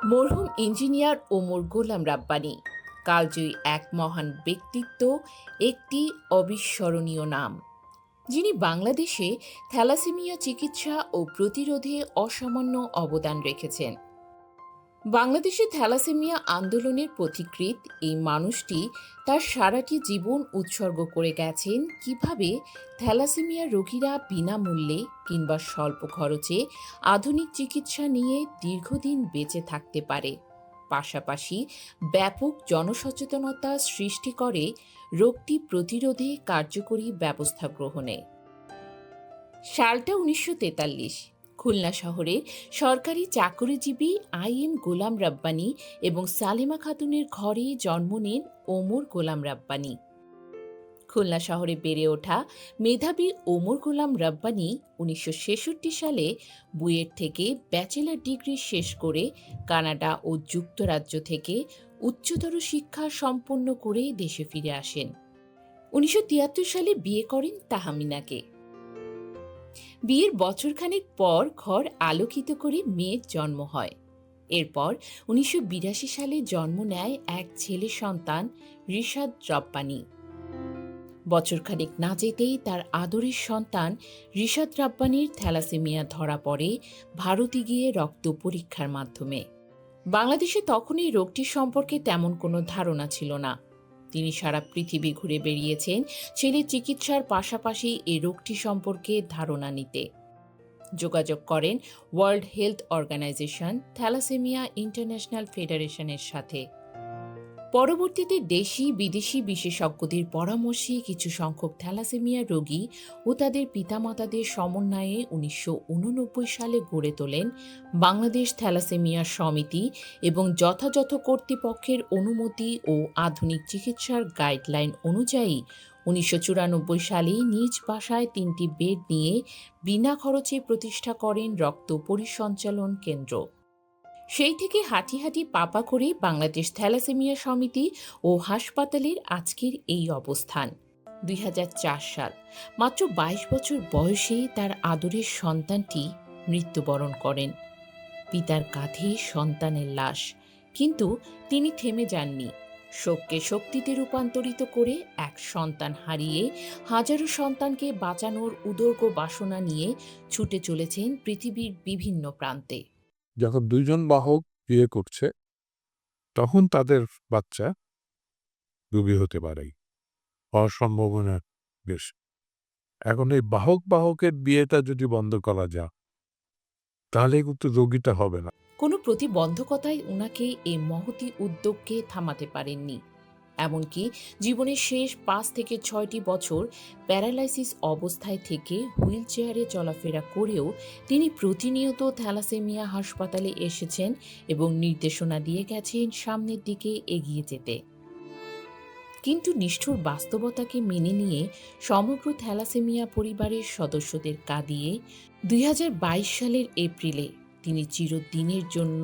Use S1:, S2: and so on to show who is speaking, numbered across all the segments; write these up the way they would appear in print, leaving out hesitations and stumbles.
S1: মরহুম ইঞ্জিনিয়ার ওমর গোলাম রাব্বানী কালজয়ী এক মহান ব্যক্তিত্ব, একটি অবিস্মরণীয় নাম, যিনি বাংলাদেশে থ্যালাসেমিয়া চিকিৎসা ও প্রতিরোধে অসামান্য অবদান রেখেছেন। বাংলাদেশে থ্যালাসেমিয়া আন্দোলনের পথিকৃৎ এই মানুষটি তার সারাটি জীবন উৎসর্গ করে গেছেন কিভাবে থ্যালাসেমিয়া রোগীরা বিনামূল্যে কিংবা স্বল্প খরচে আধুনিক চিকিৎসা নিয়ে দীর্ঘদিন বেঁচে থাকতে পারে, পাশাপাশি ব্যাপক জনসচেতনতা সৃষ্টি করে রোগটি প্রতিরোধে কার্যকরী ব্যবস্থা গ্রহণে। সালটা ১৯৪৩। খুলনা শহরে সরকারি চাকরিজীবী আই.এম. গোলাম রাব্বানী এবং সালেমা খাতুনের ঘরে জন্ম নেন ওমর গোলাম রাব্বানী। খুলনা শহরে বেড়ে ওঠা মেধাবী ওমর গোলাম রাব্বানী ১৯৬৬ সালে বুয়েট থেকে ব্যাচেলর ডিগ্রি শেষ করে কানাডা ও যুক্তরাজ্য থেকে উচ্চতর শিক্ষা সম্পন্ন করে দেশে ফিরে আসেন। ১৯৭৩ সালে বিয়ে করেন তাহমিনাকে। বিয়ের বছরখানেক পর ঘর আলোকিত করে মেয়ের জন্ম হয়। এরপর ১৯৮২ সালে জন্ম নেয় এক ছেলে সন্তান রিশাদ রাব্বানী। বছরখানেক না যেতেই তার আদরের সন্তান রিশাদ রাব্বানীর থ্যালাসেমিয়া ধরা পড়ে ভারতে গিয়ে রক্ত পরীক্ষার মাধ্যমে। বাংলাদেশে তখন এই রোগটির সম্পর্কে তেমন কোনো ধারণা ছিল না। তিনি সারা পৃথিবী ঘুরে বেরিয়েছেন ছেলের চিকিৎসার পাশাপাশি এই রোগটি সম্পর্কে ধারণা নিতে। যোগাযোগ করেন World Health Organization, Thalassaemia International ফেডারেশনের সাথে। পরবর্তীতে দেশি বিদেশি বিশেষজ্ঞদের পরামর্শে কিছু সংখ্যক থ্যালাসেমিয়া রোগী ও তাদের পিতামাতাদের সমন্বয়ে ১৯৮৯ সালে গড়ে তোলেন বাংলাদেশ থ্যালাসেমিয়া সমিতি এবং যথাযথ কর্তৃপক্ষের অনুমতি ও আধুনিক চিকিৎসার গাইডলাইন অনুযায়ী ১৯৯৪ সালে নিজ বাসায় ৩টি বেড নিয়ে বিনা খরচে প্রতিষ্ঠা করেন রক্ত পরিসঞ্চালন কেন্দ্র। সেই থেকে হাঁটি হাঁটি পাপা করে বাংলাদেশ থ্যালাসেমিয়া সমিতি ও হাসপাতালের আজকের এই অবস্থান। ২০০৪ সাল, মাত্র ২২ বছর বয়সে তার আদরের সন্তানটি মৃত্যুবরণ করেন। পিতার কাঁধে সন্তানের লাশ, কিন্তু তিনি থেমে যাননি। শোককে শক্তিতে রূপান্তরিত করে এক সন্তান হারিয়ে হাজারো সন্তানকে বাঁচানোর উদর্গ বাসনা নিয়ে ছুটে চলেছেন পৃথিবীর বিভিন্ন প্রান্তে।
S2: যখন দুইজন বাহক বিয়ে করছে তখন তাদের বাচ্চা রোগী হতে পারে, হওয়ার সম্ভাবনা বেশ। এখন এই বাহকের বিয়েটা যদি বন্ধ করা যায় তাহলে কিন্তু রোগীটা হবে না।
S1: কোনো প্রতিবন্ধকতাই উনাকে এই মহতী উদ্যোগকে থামাতে পারেননি। এমনকি জীবনের শেষ ৫ থেকে ৬টি বছর প্যারালাইসিস অবস্থায় থেকে হুইল চেয়ারে চলাফেরা করেও তিনি প্রতিনিয়ত থ্যালাসেমিয়া হাসপাতালে এসেছেন এবং নির্দেশনা দিয়ে গেছেন সামনের দিকে এগিয়ে যেতে। কিন্তু নিষ্ঠুর বাস্তবতাকে মেনে নিয়ে সমগ্র থ্যালাসেমিয়া পরিবারের সদস্যদের কাঁদিয়ে ২০২২ সালের এপ্রিলে তিনি চিরদিনের জন্য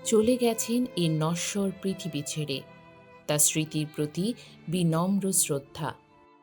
S1: চলে গেছেন এই নশ্বর পৃথিবী ছেড়ে। তার স্মৃতির প্রতি বিনম্র শ্রদ্ধা।